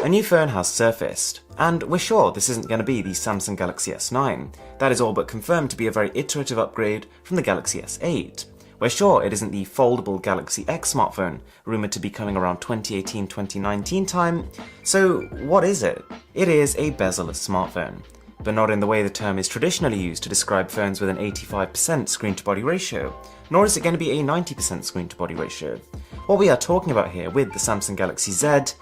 a new phone has surfaced, and we're sure this isn't going to be the Samsung Galaxy S9. That is all but confirmed to be a very iterative upgrade from the Galaxy S8. We're sure it isn't the foldable Galaxy X smartphone, rumoured to be coming around 2018-2019 time. So what is it? It is a bezel-less smartphone, but not in the way the term is traditionally used to describe phones with an 85% screen-to-body ratio, nor is it going to be a 90% screen-to-body ratio. What we are talking about here with the Samsung Galaxy Z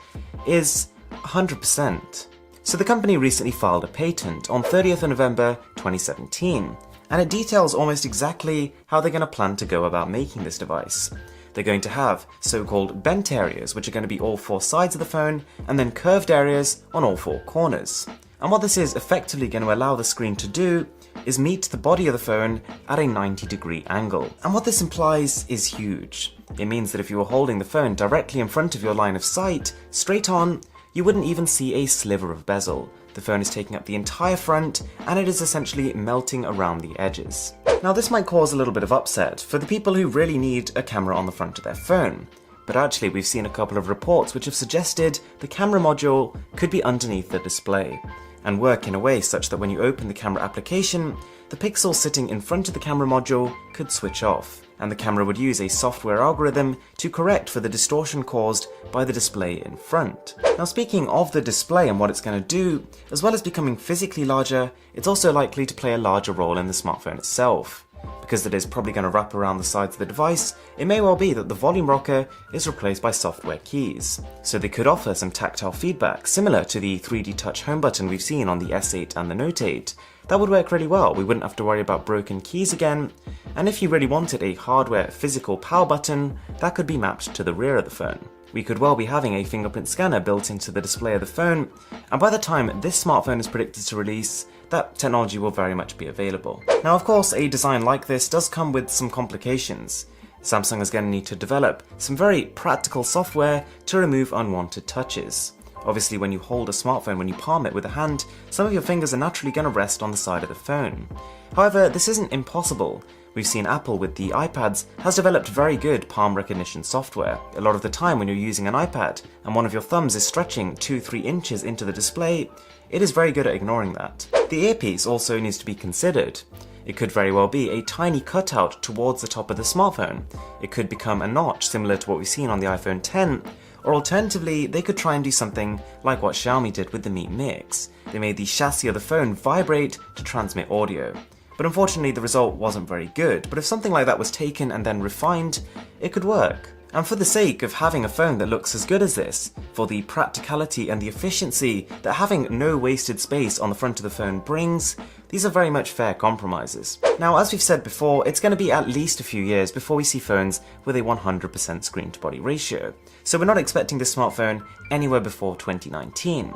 is 100%. So the company recently filed a patent on 30th of November 2017, and it details almost exactly how they're going to plan to go about making this device. They're going to have so-called bent areas, which are going to be all four sides of the phone, and then curved areas on all four corners. And what this is effectively going to allow the screen to do is meet the body of the phone at a 90-degree angle. And what this implies is huge. It means that if you were holding the phone directly in front of your line of sight, straight on, you wouldn't even see a sliver of bezel. The phone is taking up the entire front, and it is essentially melting around the edges. Now this might cause a little bit of upset for the people who really need a camera on the front of their phone. But actually we've seen a couple of reports which have suggested the camera module could be underneath the display, and work in a way such that when you open the camera application, the pixel sitting in front of the camera module could switch off, and the camera would use a software algorithm to correct for the distortion caused by the display in front. Now speaking of the display and what it's going to do, as well as becoming physically larger, it's also likely to play a larger role in the smartphone itself. Because it is probably going to wrap around the sides of the device, it may well be that the volume rocker is replaced by software keys. So they could offer some tactile feedback, similar to the 3D touch home button we've seen on the S8 and the Note 8. That would work really well, we wouldn't have to worry about broken keys again, and if you really wanted a hardware physical power button, that could be mapped to the rear of the phone. We could well be having a fingerprint scanner built into the display of the phone, and by the time this smartphone is predicted to release, that technology will very much be available. Now of course, a design like this does come with some complications. Samsung is going to need to develop some very practical software to remove unwanted touches. Obviously when you hold a smartphone, when you palm it with a hand, some of your fingers are naturally going to rest on the side of the phone. However, this isn't impossible. We've seen Apple with the iPads has developed very good palm recognition software. A lot of the time when you're using an iPad and one of your thumbs is stretching 2-3 inches into the display, it is very good at ignoring that. The earpiece also needs to be considered. It could very well be a tiny cutout towards the top of the smartphone. It could become a notch similar to what we've seen on the iPhone X, or alternatively, they could try and do something like what Xiaomi did with the Mi Mix. They made the chassis of the phone vibrate to transmit audio. But unfortunately the result wasn't very good, but if something like that was taken and then refined, it could work. And for the sake of having a phone that looks as good as this, for the practicality and the efficiency that having no wasted space on the front of the phone brings, these are very much fair compromises. Now as we've said before, it's going to be at least a few years before we see phones with a 100% screen to body ratio, so we're not expecting this smartphone anywhere before 2019.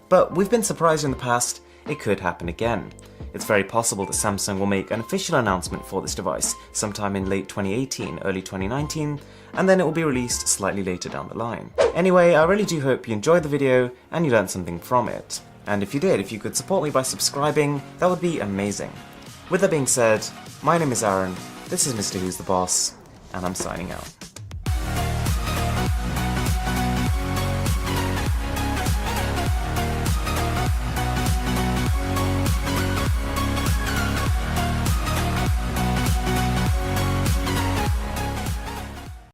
But we've been surprised in the past, it could happen again. It's very possible that Samsung will make an official announcement for this device sometime in late 2018, early 2019, and then it will be released slightly later down the line. Anyway, I really do hope you enjoyed the video and you learned something from it. And if you did, if you could support me by subscribing, that would be amazing. With that being said, my name is Aaron, this is Mr. Who's the Boss, and I'm signing out.